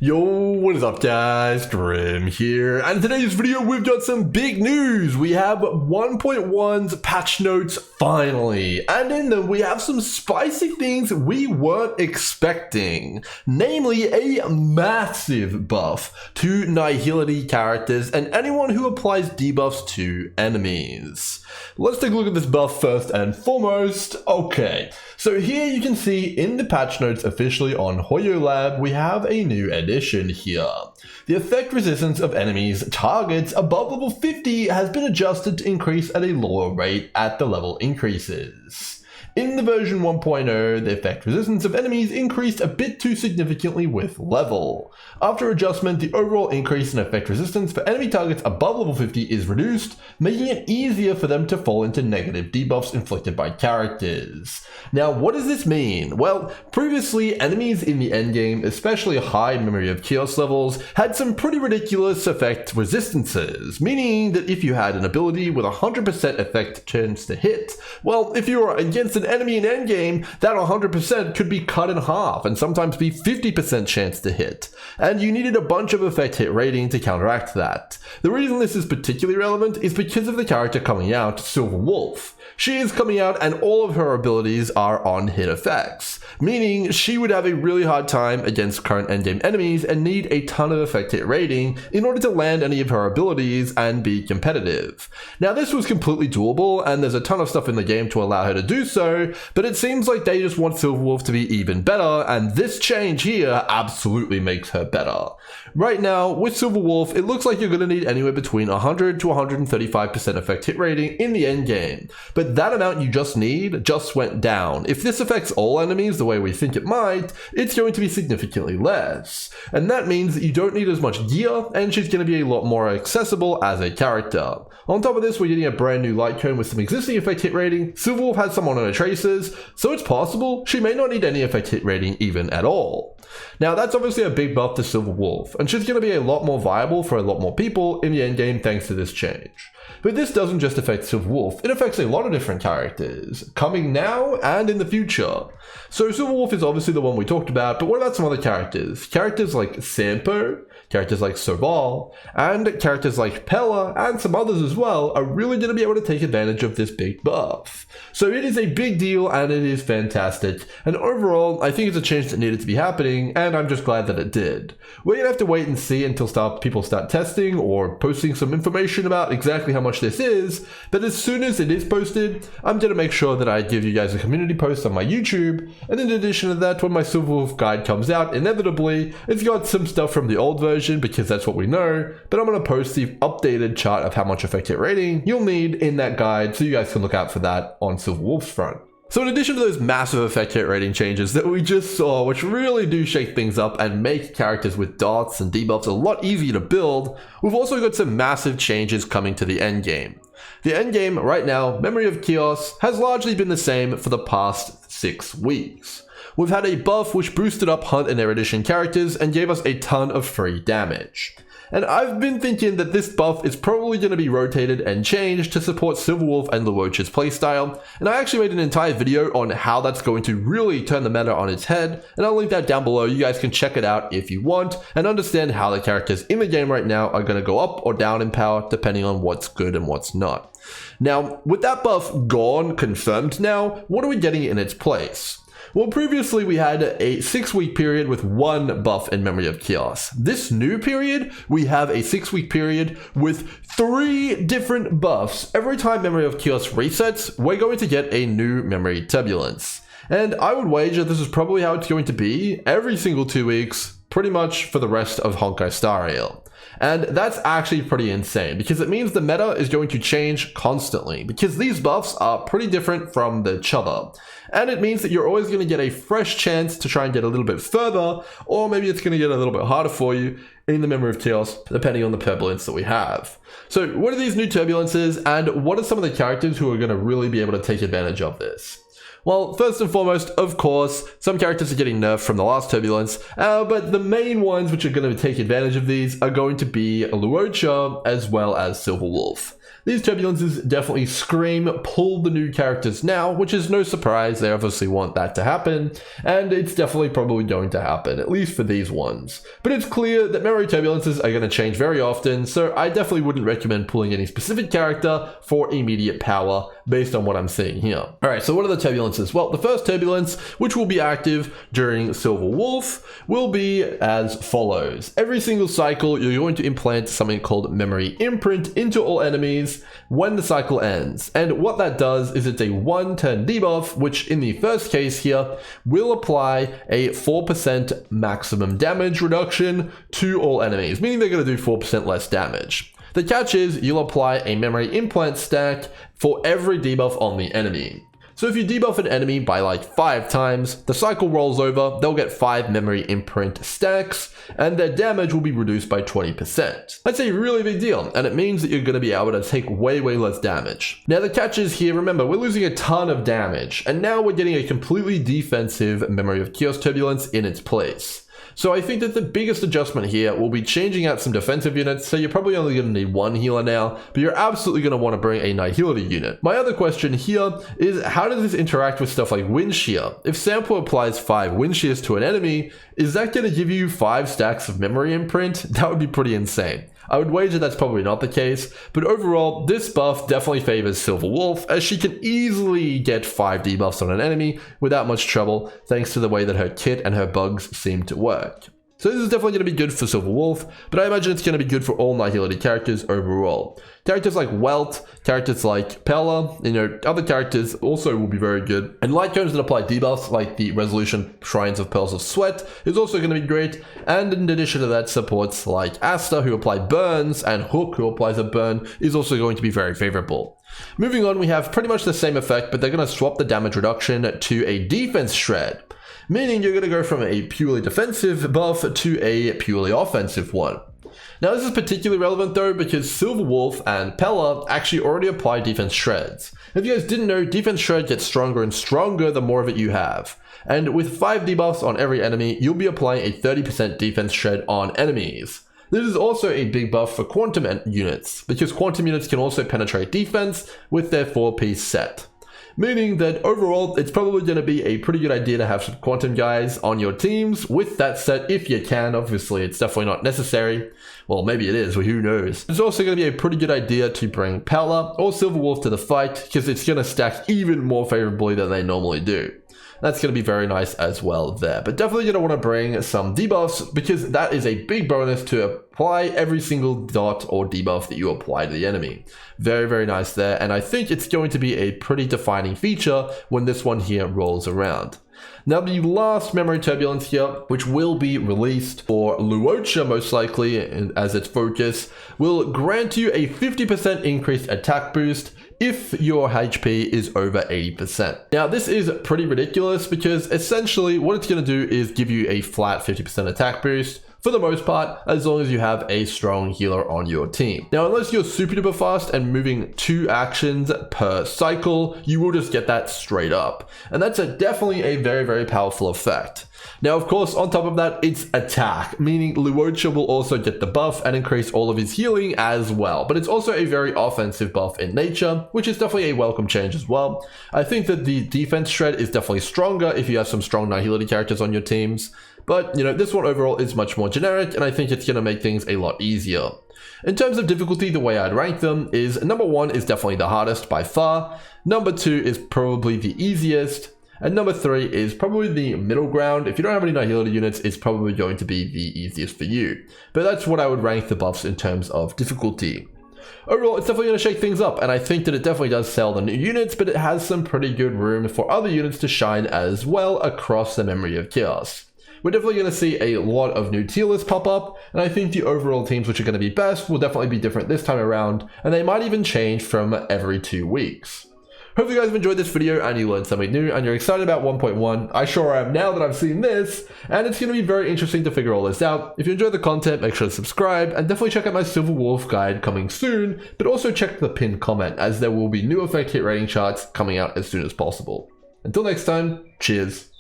Yo, what is up guys, Grim here, and in today's video we've got some big news. We have 1.1's patch notes finally, and in them we have some spicy things we weren't expecting, namely a massive buff to Nihility characters and anyone who applies debuffs to enemies. Let's take a look at this buff first and foremost. Okay, so here you can see in the patch notes officially on Hoyo Lab, we have a new addition here. The effect resistance of enemies targets above level 50 has been adjusted to increase at a lower rate at the level increases. In the version 1.0, the effect resistance of enemies increased a bit too significantly with level. After adjustment, the overall increase in effect resistance for enemy targets above level 50 is reduced, making it easier for them to fall into negative debuffs inflicted by characters. Now, what does this mean? Well, previously, enemies in the endgame, especially high memory of chaos levels, had some pretty ridiculous effect resistances, meaning that if you had an ability with 100% effect chance to hit, well, if you were against an enemy in endgame, that 100% could be cut in half and sometimes be 50% chance to hit, and you needed a bunch of effect hit rating to counteract that. The reason this is particularly relevant is because of the character coming out, Silver Wolf. She is coming out and all of her abilities are on hit effects, meaning she would have a really hard time against current endgame enemies and need a ton of effect hit rating in order to land any of her abilities and be competitive. Now this was completely doable and there's a ton of stuff in the game to allow her to do so, but it seems like they just want Silver Wolf to be even better, and this change here absolutely makes her better. Right now, with Silver Wolf, it looks like you're going to need anywhere between 100 to 135% effect hit rating in the end game, but that amount you just need just went down. If this affects all enemies the way we think it might, it's going to be significantly less, and that means that you don't need as much gear, and she's going to be a lot more accessible as a character. On top of this, we're getting a brand new light cone with some existing effect hit rating. Silver Wolf has some on her traces, so it's possible she may not need any effect hit rating even at all. Now that's obviously a big buff to Silver Wolf, and she's going to be a lot more viable for a lot more people in the endgame thanks to this change. But this doesn't just affect Silver Wolf, it affects a lot of different characters, coming now and in the future. So Silver Wolf is obviously the one we talked about, but what about some other characters? Characters like Sampo, characters like Sobal, and characters like Pella, and some others as well, are really going to be able to take advantage of this big buff. So it is a big deal and it is fantastic, and overall I think it's a change that needed to be happening, and I'm just glad that it did. We're going to have to wait and see until people start testing or posting some information about exactly how much this is, but as soon as it is posted, I'm going to make sure that I give you guys a community post on my YouTube, and in addition to that, when my Silver Wolf guide comes out, inevitably, it's got some stuff from the old version because that's what we know, but I'm going to post the updated chart of how much effect hit rating you'll need in that guide, so you guys can look out for that on Silver Wolf's front. So in addition to those massive effect hit rating changes that we just saw, which really do shake things up and make characters with dots and debuffs a lot easier to build, we've also got some massive changes coming to the endgame. The endgame right now, Memory of Chaos, has largely been the same for the past 6 weeks. We've had a buff which boosted up Hunt and their edition characters and gave us a ton of free damage. And I've been thinking that this buff is probably going to be rotated and changed to support Silver Wolf and Luocha's playstyle, and I actually made an entire video on how that's going to really turn the meta on its head, and I'll link that down below. You guys can check it out if you want, and understand how the characters in the game right now are going to go up or down in power depending on what's good and what's not. Now, with that buff gone, confirmed now, what are we getting in its place? Well, previously we had a 6-week period with 1 buff in Memory of Chaos. This new period, we have a 6-week period with 3 different buffs. Every time Memory of Chaos resets, we're going to get a new Memory Turbulence. And I would wager this is probably how it's going to be every single 2 weeks, pretty much for the rest of Honkai Star Rail. And that's actually pretty insane because it means the meta is going to change constantly because these buffs are pretty different from each other. And it means that you're always going to get a fresh chance to try and get a little bit further, or maybe it's going to get a little bit harder for you in the Memory of Chaos, depending on the turbulence that we have. So what are these new turbulences, and what are some of the characters who are going to really be able to take advantage of this? Well, first and foremost, of course, some characters are getting nerfed from the last turbulence, but the main ones which are going to take advantage of these are going to be Luocha as well as Silver Wolf. These turbulences definitely scream pull the new characters now, which is no surprise. They obviously want that to happen, and it's definitely probably going to happen, at least for these ones. But it's clear that memory turbulences are going to change very often, so I definitely wouldn't recommend pulling any specific character for immediate power based on what I'm seeing here. Alright, so what are the turbulences? Well, the first turbulence, which will be active during Silver Wolf, will be as follows. Every single cycle, you're going to implant something called Memory Imprint into all enemies when the cycle ends. And what that does is it's a 1-turn debuff, which in the first case here, will apply a 4% maximum damage reduction to all enemies, meaning they're going to do 4% less damage. The catch is you'll apply a memory implant stack for every debuff on the enemy. So if you debuff an enemy by like 5 times, the cycle rolls over, they'll get 5 memory imprint stacks, and their damage will be reduced by 20%. That's a really big deal, and it means that you're going to be able to take way less damage. Now the catch is here, remember, we're losing a ton of damage, and now we're getting a completely defensive Memory of Chaos Turbulence in its place. So I think that the biggest adjustment here will be changing out some defensive units, so you're probably only going to need 1 healer now, but you're absolutely going to want to bring a Nihility unit. My other question here is, how does this interact with stuff like Wind Shear? If Sample applies 5 Wind Shears to an enemy, is that going to give you 5 stacks of memory imprint? That would be pretty insane. I would wager that's probably not the case, but overall, this buff definitely favors Silver Wolf, as she can easily get 5 debuffs on an enemy without much trouble, thanks to the way that her kit and her bugs seem to work. So this is definitely going to be good for Silver Wolf, but I imagine it's going to be good for all Nihility characters overall. Characters like Welt, characters like Pella, other characters also will be very good. And light cones that apply debuffs like the Resolution Shrines of Pearls of Sweat is also going to be great. And in addition to that, supports like Asta who apply burns and Hook who applies a burn is also going to be very favorable. Moving on, we have pretty much the same effect, but they're going to swap the damage reduction to a defense shred. Meaning you're going to go from a purely defensive buff to a purely offensive one. Now this is particularly relevant though because Silver Wolf and Pella actually already apply defense shreds. If you guys didn't know, defense shred gets stronger and stronger the more of it you have. And with 5 debuffs on every enemy, you'll be applying a 30% defense shred on enemies. This is also a big buff for quantum units, because quantum units can also penetrate defense with their 4-piece set. Meaning that overall, it's probably going to be a pretty good idea to have some quantum guys on your teams with that set if you can. Obviously, it's definitely not necessary. Well, maybe it is, but who knows. It's also going to be a pretty good idea to bring Pella or Silver Wolf to the fight because it's going to stack even more favorably than they normally do. That's going to be very nice as well there. But definitely going to want to bring some debuffs because that is a big bonus to apply every single dot or debuff that you apply to the enemy. Very nice there. And I think it's going to be a pretty defining feature when this one here rolls around. Now the last memory turbulence here, which will be released for Luocha most likely as its focus, will grant you a 50% increased attack boost if your HP is over 80%. Now this is pretty ridiculous because essentially what it's going to do is give you a flat 50% attack boost for the most part, as long as you have a strong healer on your team. Now, unless you're super duper fast and moving 2 actions per cycle, you will just get that straight up. And that's definitely a very powerful effect. Now, of course, on top of that, it's attack, meaning Luocha will also get the buff and increase all of his healing as well. But it's also a very offensive buff in nature, which is definitely a welcome change as well. I think that the defense shred is definitely stronger if you have some strong Nihility characters on your teams. But, this one overall is much more generic, and I think it's going to make things a lot easier. In terms of difficulty, the way I'd rank them is number 1 is definitely the hardest by far, number 2 is probably the easiest, and number 3 is probably the middle ground. If you don't have any Nihility units, it's probably going to be the easiest for you. But that's what I would rank the buffs in terms of difficulty. Overall, it's definitely going to shake things up, and I think that it definitely does sell the new units, but it has some pretty good room for other units to shine as well across the Memory of Chaos. We're definitely going to see a lot of new tier lists pop up, and I think the overall teams which are going to be best will definitely be different this time around, and they might even change from every 2 weeks. Hope you guys have enjoyed this video and you learned something new and you're excited about 1.1. I sure am now that I've seen this, and it's going to be very interesting to figure all this out. If you enjoyed the content, make sure to subscribe and definitely check out my Silver Wolf guide coming soon, but also check the pinned comment as there will be new effect hit rating charts coming out as soon as possible. Until next time, cheers.